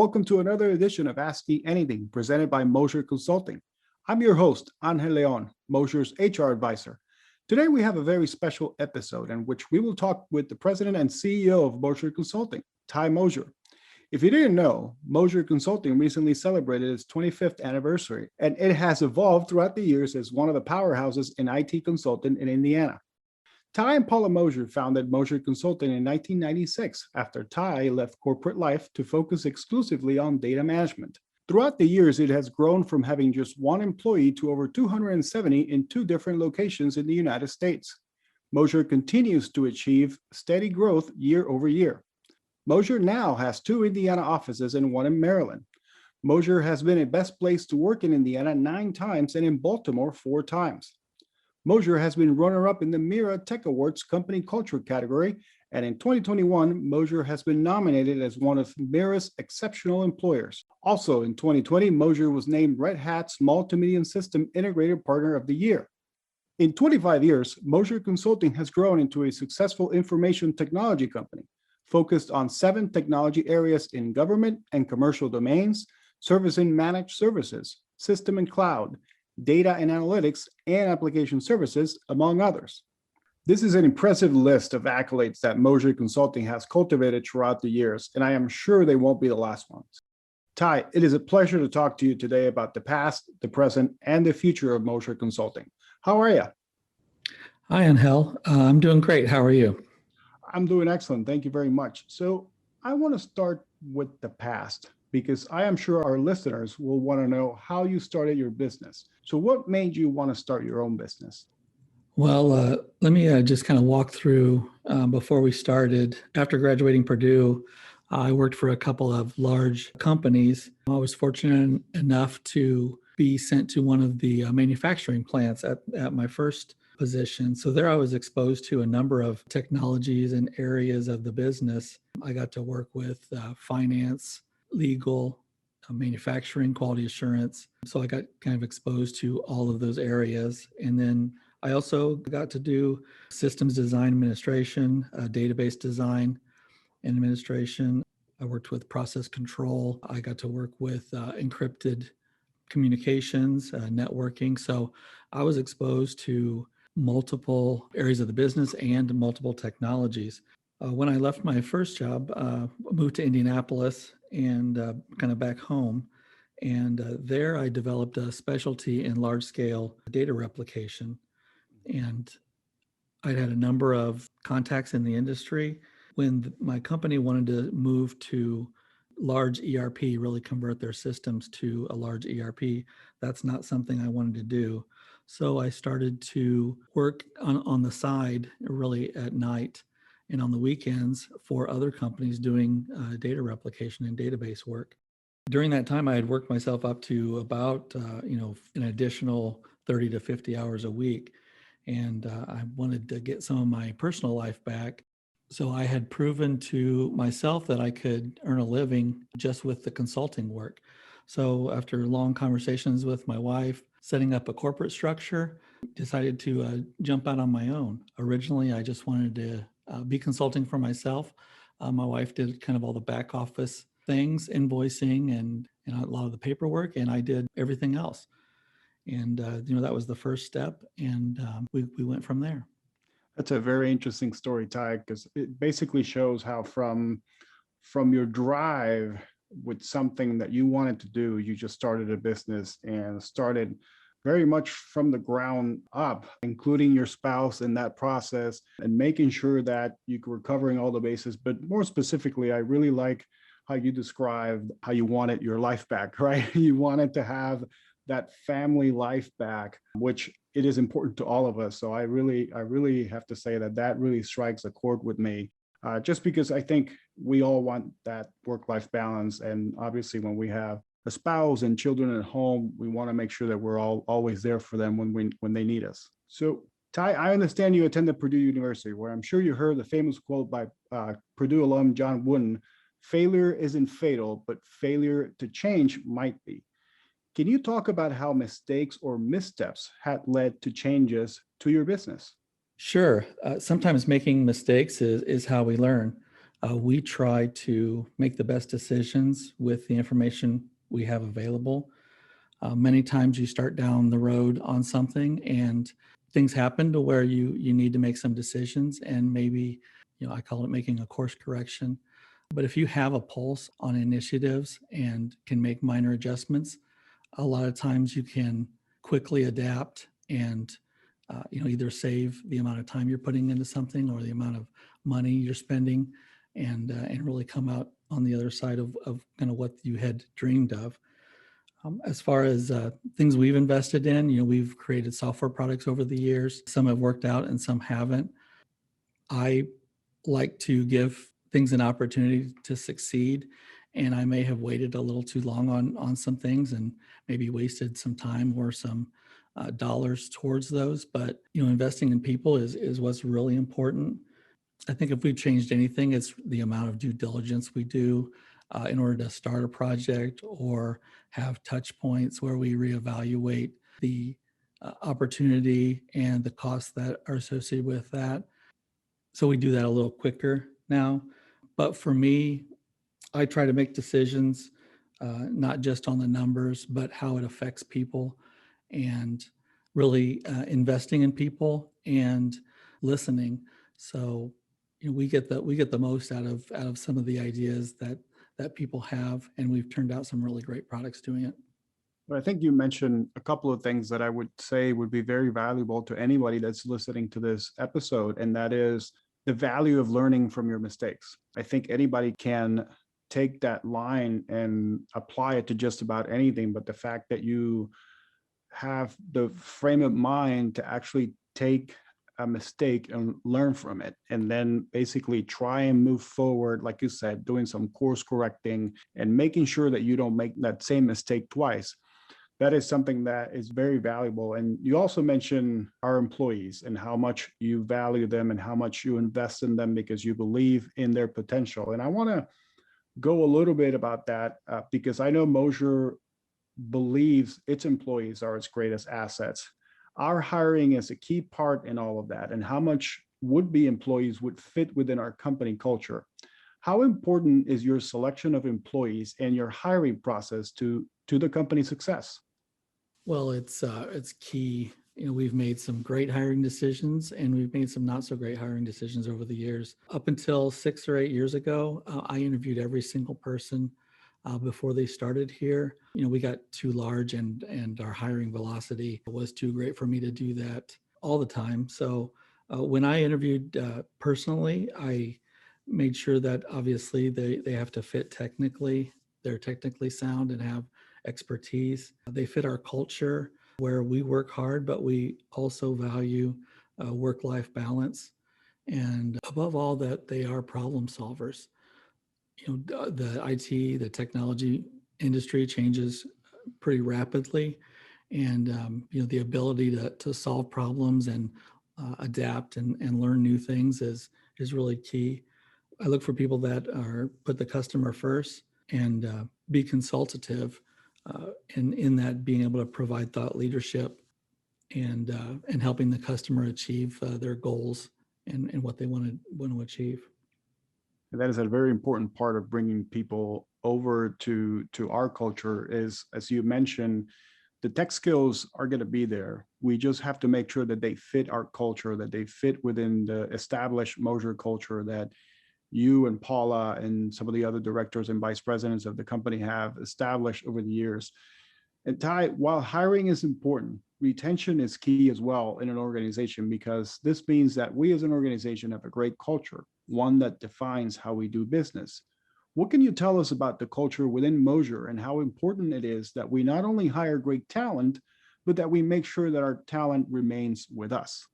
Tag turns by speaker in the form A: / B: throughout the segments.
A: welcome to another edition of Ask Me Anything presented by Moser Consulting. I'm your host, Angel Leon, Moser's HR advisor. Today we have a very special episode in which we will talk with the president and CEO of Moser Consulting, Ty Moser. If you didn't know, Moser Consulting recently celebrated its 25th anniversary, and it has evolved throughout the years as one of the powerhouses in IT consulting in Indiana. Ty and Paula Moser founded Moser Consulting in 1996 after Ty left corporate life to focus exclusively on data management. Throughout the years, it has grown from having just one employee to over 270 in two different locations in the United States. Moser continues to achieve steady growth year over year. Moser now has two Indiana offices and one in Maryland. Moser has been a best place to work in Indiana 9 times and in Baltimore 4 times. Moser has been runner-up in the Mira Tech Awards Company Culture category, and in 2021, Moser has been nominated as one of Mira's Exceptional Employers. Also in 2020, Moser was named Red Hat Small to Medium System Integrated Partner of the Year. In 25 years, Moser Consulting has grown into a successful information technology company, focused on 7 technology areas in government and commercial domains, servicing managed services, system and cloud, data and analytics, and application services, among others. This is an impressive list of accolades that Moser Consulting has cultivated throughout the years, and I am sure they won't be the last ones. Ty, it is a pleasure to talk to you today about the past, the present, and the future of Moser Consulting. How are you?
B: Hi, Angel. I'm doing great. How are you?
A: I'm doing excellent. Thank you very much. So I want to start with the past, because I am sure our listeners will want to know how you started your business. So what made you want to start your own business?
B: Well, let me just kind of walk through before we started. After graduating Purdue, I worked for a couple of large companies. I was fortunate enough to be sent to one of the manufacturing plants at my first position. So there I was exposed to a number of technologies and areas of the business. I got to work with finance, legal, manufacturing, quality assurance. So I got kind of exposed to all of those areas. And then I also got to do systems design administration, database design and administration. I worked with process control. I got to work with encrypted communications, networking. So I was exposed to multiple areas of the business and multiple technologies. When I left my first job, I moved to Indianapolis and kind of back home. And there I developed a specialty in large-scale data replication. And I'd had a number of contacts in the industry. When my company wanted to move to large ERP, really convert their systems to a large ERP, that's not something I wanted to do. So I started to work on the side, really at night and on the weekends for other companies doing data replication and database work. During that time, I had worked myself up to about an additional 30 to 50 hours a week. And I wanted to get some of my personal life back. So I had proven to myself that I could earn a living just with the consulting work. So after long conversations with my wife, setting up a corporate structure, decided to jump out on my own. Originally, I just wanted to be consulting for myself. My wife did kind of all the back office things, invoicing and a lot of the paperwork, and I did everything else. And that was the first step, and we went from there.
A: That's a very interesting story, Ty, because it basically shows how from your drive with something that you wanted to do, you just started a business and started very much from the ground up, including your spouse in that process and making sure that you were covering all the bases. But more specifically, I really like how you described how you wanted your life back, right? You wanted to have that family life back, which it is important to all of us. So I really have to say that really strikes a chord with me, just because I think we all want that work-life balance. And obviously when we have a spouse and children at home, we want to make sure that we're always there for them when they need us. So Ty, I understand you attended Purdue University, where I'm sure you heard the famous quote by Purdue alum John Wooden: "Failure isn't fatal, but failure to change might be." Can you talk about how mistakes or missteps had led to changes to your business?
B: Sure. Sometimes making mistakes is how we learn. We try to make the best decisions with the information we have available. Many times you start down the road on something and things happen to where you need to make some decisions, and maybe, I call it making a course correction. But if you have a pulse on initiatives and can make minor adjustments, a lot of times you can quickly adapt and either save the amount of time you're putting into something or the amount of money you're spending, and really come out on the other side of kind of what you had dreamed of. As far as things we've invested in, we've created software products over the years. Some have worked out and some haven't. I like to give things an opportunity to succeed, and I may have waited a little too long on some things and maybe wasted some time or some dollars towards those. But investing in people is what's really important. I think if we've changed anything, it's the amount of due diligence we do in order to start a project or have touch points where we reevaluate the opportunity and the costs that are associated with that. So we do that a little quicker now. But for me, I try to make decisions not just on the numbers, but how it affects people, and really investing in people and listening. So we get the most out of some of the ideas that people have, and we've turned out some really great products doing it.
A: But I think you mentioned a couple of things that I would say would be very valuable to anybody that's listening to this episode, and that is the value of learning from your mistakes. I think anybody can take that line and apply it to just about anything, but the fact that you have the frame of mind to actually take a mistake and learn from it, and then basically try and move forward, like you said, doing some course correcting and making sure that you don't make that same mistake twice. That is something that is very valuable. And you also mentioned our employees and how much you value them and how much you invest in them because you believe in their potential. And I want to go a little bit about that because I know Moser believes its employees are its greatest assets. Our hiring is a key part in all of that, and how much would-be employees would fit within our company culture. How important is your selection of employees and your hiring process to the company's success?
B: Well, it's key. We've made some great hiring decisions, and we've made some not so great hiring decisions over the years. Up until 6 or 8 years ago, I interviewed every single person before they started here. We got too large, and our hiring velocity was too great for me to do that all the time. So when I interviewed personally, I made sure that obviously they have to fit technically. They're technically sound and have expertise. They fit our culture where we work hard, but we also value work-life balance. And above all, that they are problem solvers. The IT, the technology industry changes pretty rapidly, and the ability to solve problems and adapt and learn new things is really key. I look for people that put the customer first and be consultative, in that being able to provide thought leadership and helping the customer achieve their goals and what they want to achieve.
A: And that is a very important part of bringing people over to our culture is, as you mentioned, the tech skills are going to be there. We just have to make sure that they fit our culture, that they fit within the established Moser culture that you and Paula and some of the other directors and vice presidents of the company have established over the years. And Ty, while hiring is important, retention is key as well in an organization, because this means that we as an organization have a great culture, one that defines how we do business. What can you tell us about the culture within Moser and how important it is that we not only hire great talent, but that we make sure that our talent remains with us?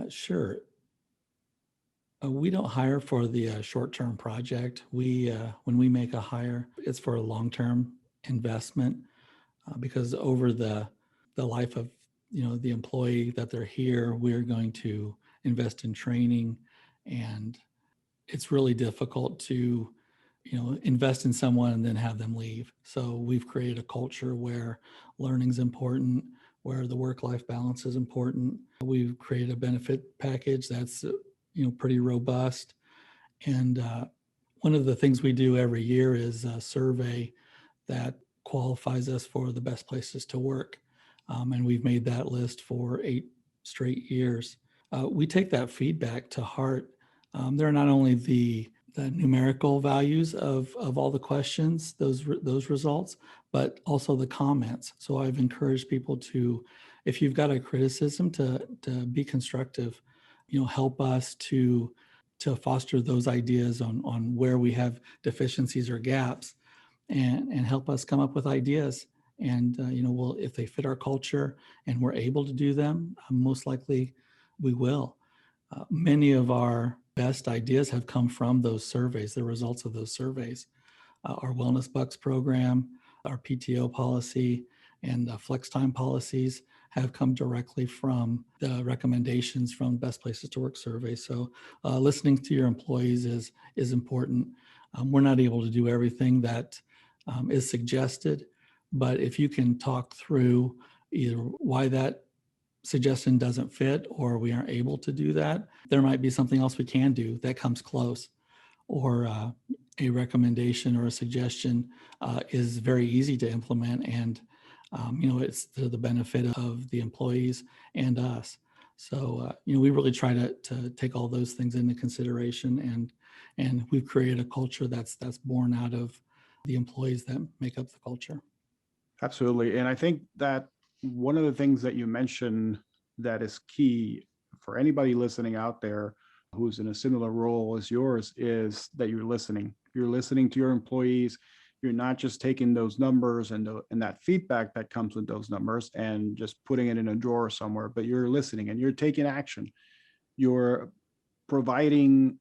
B: Sure. We don't hire for the short-term project. When we make a hire, it's for a long-term investment, because over the life of the employee that they're here, we're going to invest in training, and it's really difficult to invest in someone and then have them leave. So we've created a culture where learning's important, where the work-life balance is important. We've created a benefit package that's pretty robust, and One of the things we do every year is a survey that qualifies us for the best places to work. And we've made that list for 8 straight years. We take that feedback to heart. There are not only the numerical values of all the questions, those results, but also the comments. So I've encouraged people to, if you've got a criticism, to be constructive, help us to foster those ideas on where we have deficiencies or gaps, and help us come up with ideas. And if they fit our culture and we're able to do them, most likely we will. Many of our best ideas have come from those surveys, the results of those surveys. Our Wellness Bucks program, our PTO policy, and flex time policies have come directly from the recommendations from Best Places to Work survey. So listening to your employees is important. We're not able to do everything that is suggested, but if you can talk through either why that suggestion doesn't fit or we aren't able to do that, there might be something else we can do that comes close, or a recommendation or a suggestion is very easy to implement, and it's to the benefit of the employees and us. So we really try to take all those things into consideration, and we've created a culture that's born out of the employees that make up the culture.
A: Absolutely. And I think that one of the things that you mentioned that is key for anybody listening out there who's in a similar role as yours is that you're listening. You're listening to your employees. You're not just taking those numbers and that feedback that comes with those numbers and just putting it in a drawer somewhere, but you're listening and you're taking action. You're providing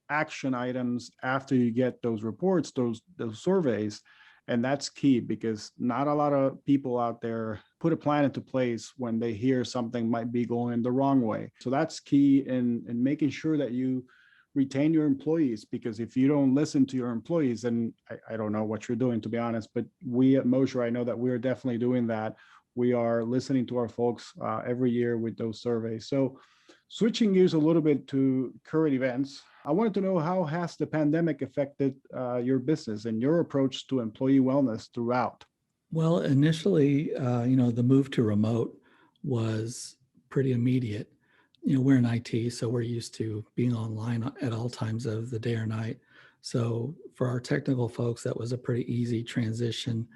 A: action items after you get those reports, those surveys. And that's key, because not a lot of people out there put a plan into place when they hear something might be going the wrong way. So that's key in making sure that you retain your employees, because if you don't listen to your employees, then I don't know what you're doing, to be honest, but we at Moser, I know that we're definitely doing that. We are listening to our folks every year with those surveys. So switching gears a little bit to current events, I wanted to know, how has the pandemic affected your business and your approach to employee wellness throughout?
B: Well, initially, the move to remote was pretty immediate. We're in IT, so we're used to being online at all times of the day or night. So for our technical folks, that was a pretty easy transition.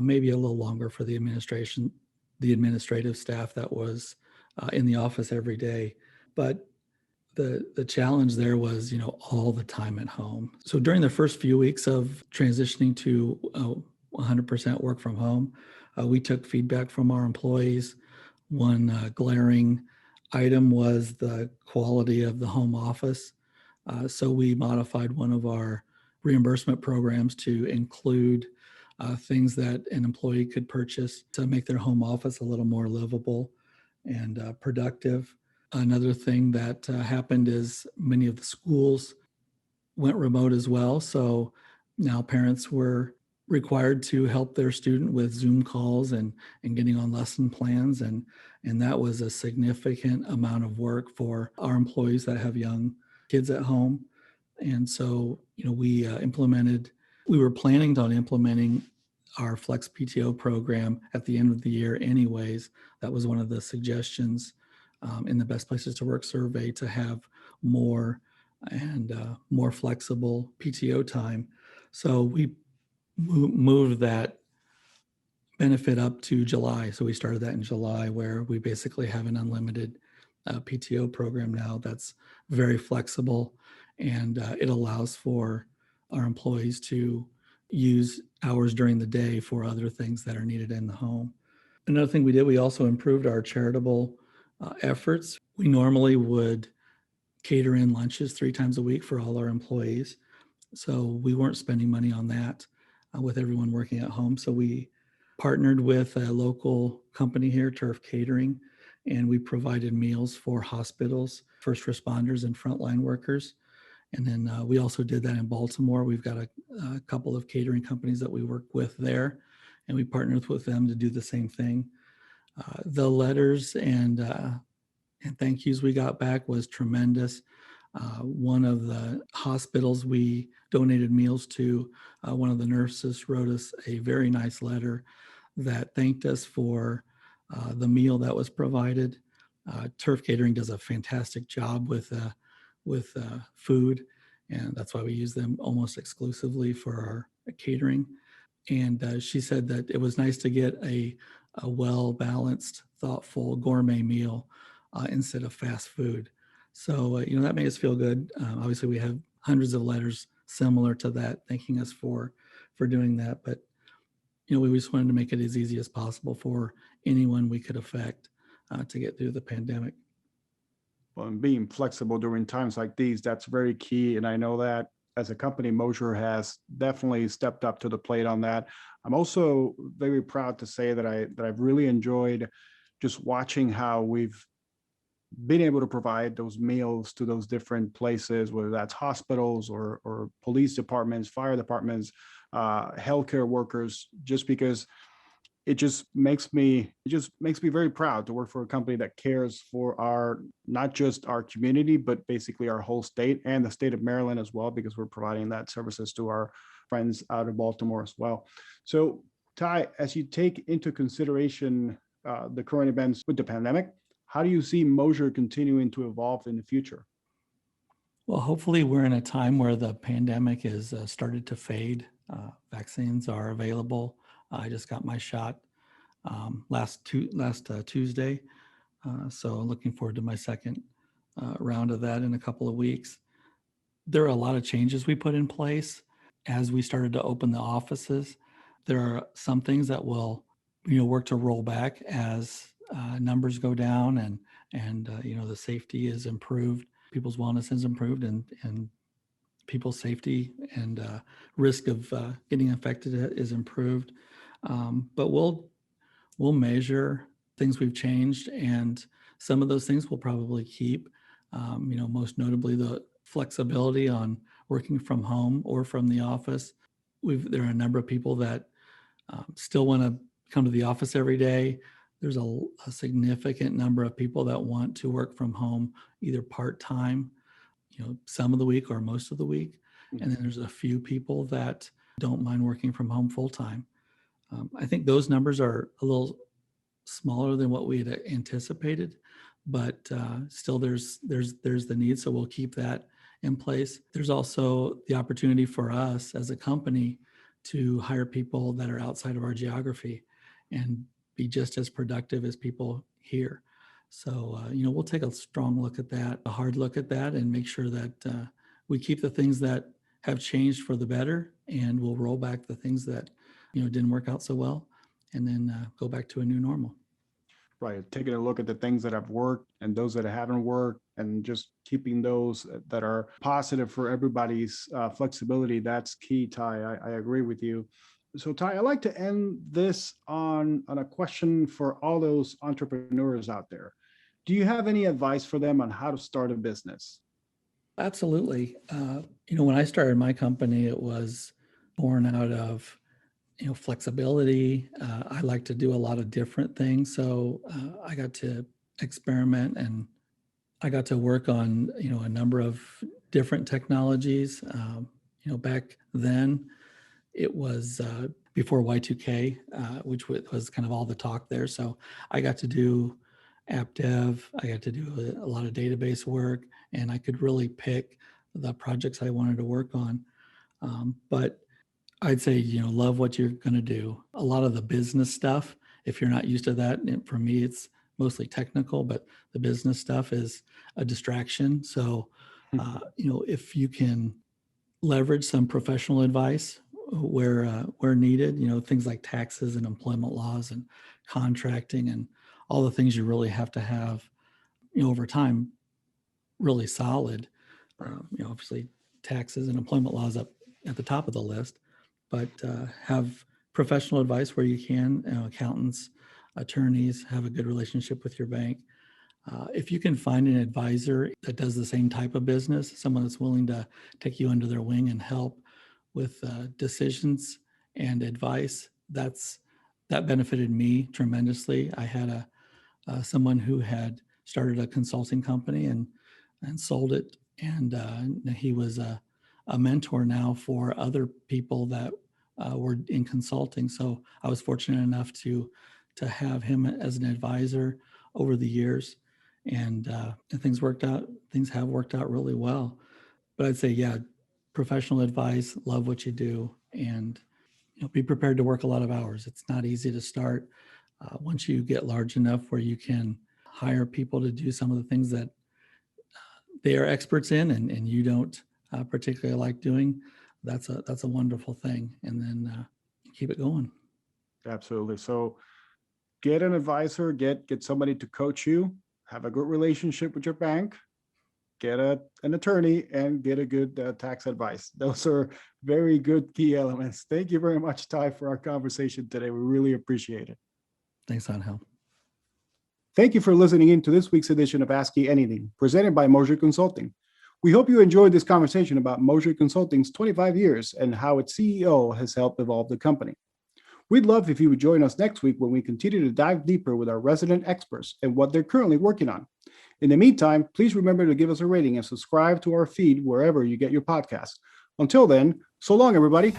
B: Maybe a little longer for the administrative staff that was in the office every day. But the challenge there was, all the time at home. So during the first few weeks of transitioning to 100% work from home, we took feedback from our employees. One glaring item was the quality of the home office. So we modified one of our reimbursement programs to include things that an employee could purchase to make their home office a little more livable and productive. Another thing that happened is many of the schools went remote as well. So now parents were required to help their student with Zoom calls and getting on lesson plans. And that was a significant amount of work for our employees that have young kids at home. And so, we were planning on implementing our Flex PTO program at the end of the year anyways. That was one of the suggestions in the Best Places to Work survey, to have more and more flexible PTO time. So we moved that benefit up to July. So we started that in July, where we basically have an unlimited PTO program now that's very flexible, and it allows for our employees to use hours during the day for other things that are needed in the home. Another thing we did, we also improved our charitable efforts. We normally would cater in lunches 3 times a week for all our employees. So we weren't spending money on that with everyone working at home. So we partnered with a local company here, Turf Catering, and we provided meals for hospitals, first responders, and frontline workers. And then we also did that in Baltimore. We've got a couple of catering companies that we work with there, and we partnered with them to do the same thing. The letters and thank yous we got back was tremendous. One of the hospitals we donated meals to, one of the nurses wrote us a very nice letter that thanked us for the meal that was provided. Turf Catering does a fantastic job with food, and that's why we use them almost exclusively for our catering. And she said that it was nice to get a well balanced, thoughtful gourmet meal instead of fast food. So that made us feel good. Obviously, we have hundreds of letters similar to that, thanking us for doing that. But we just wanted to make it as easy as possible for anyone we could affect to get through the pandemic.
A: Well, and being flexible during times like these, that's very key. And I know that as a company, Moser has definitely stepped up to the plate on that. I'm also very proud to say that I've really enjoyed just watching how we've been able to provide those meals to those different places, whether that's hospitals or police departments, fire departments, healthcare workers, just because it just makes me very proud to work for a company that cares for our not just our community, but basically our whole state and the state of Maryland as well, because we're providing that services to our friends out of Baltimore as well. So, Ty, as you take into consideration the current events with the pandemic, how do you see Moser continuing to evolve in the future?
B: Well, hopefully, we're in a time where the pandemic is started to fade. Vaccines are available. I just got my shot last Tuesday, so looking forward to my second round of that in a couple of weeks. There are a lot of changes we put in place as we started to open the offices. There are some things that will, work to roll back as numbers go down and the safety is improved, people's wellness is improved, and people's safety and risk of getting infected is improved. But we'll measure things we've changed, and some of those things we'll probably keep. Most notably the flexibility on working from home or from the office. There are a number of people that still want to come to the office every day. There's a significant number of people that want to work from home either part-time, some of the week or most of the week. And then there's a few people that don't mind working from home full-time. I think those numbers are a little smaller than what we had anticipated, but still there's the need, so we'll keep that in place. There's also the opportunity for us as a company to hire people that are outside of our geography and be just as productive as people here. So we'll take a strong look at that, a hard look at that, and make sure that we keep the things that have changed for the better, and we'll roll back the things that didn't work out so well, and then go back to a new normal.
A: Right, taking a look at the things that have worked and those that haven't worked, and just keeping those that are positive for everybody's flexibility. That's key, Ty. I agree with you. So, Ty, I'd like to end this on a question for all those entrepreneurs out there. Do you have any advice for them on how to start a business?
B: Absolutely. When I started my company, it was born out of flexibility. I like to do a lot of different things, so I got to experiment, and I got to work on a number of different technologies. Back then it was before Y2K, which was kind of all the talk there. So I got to do app dev. I got to do a lot of database work, and I could really pick the projects I wanted to work on. But I'd say, love what you're going to do. A lot of the business stuff, if you're not used to that, and for me, it's mostly technical, but the business stuff is a distraction. So, if you can leverage some professional advice where needed, things like taxes and employment laws and contracting and all the things you really have to have, over time, really solid. Obviously, taxes and employment laws up at the top of the list, but have professional advice where you can. Accountants, attorneys, have a good relationship with your bank. If you can find an advisor that does the same type of business, someone that's willing to take you under their wing and help with decisions and advice, that benefited me tremendously. I had someone who had started a consulting company and sold it And he was a mentor now for other people that were in consulting. So I was fortunate enough to have him as an advisor over the years, and things worked out. Things have worked out really well. But I'd say, yeah, professional advice, love what you do, and be prepared to work a lot of hours. It's not easy to start. Once you get large enough where you can hire people to do some of the things that they are experts in, and you don't particularly like doing, that's a wonderful thing. And then keep it going.
A: Absolutely. So get an advisor, get somebody to coach you, have a good relationship with your bank, get an attorney, and get a good tax advice. Those are very good key elements. Thank you very much, Ty, for our conversation today. We really appreciate it.
B: Thanks, Angel.
A: Thank you for listening in to this week's edition of Ask Me Anything, presented by Moser Consulting. We hope you enjoyed this conversation about Moser Consulting's 25 years and how its CEO has helped evolve the company. We'd love if you would join us next week when we continue to dive deeper with our resident experts and what they're currently working on. In the meantime, please remember to give us a rating and subscribe to our feed wherever you get your podcasts. Until then, so long, everybody.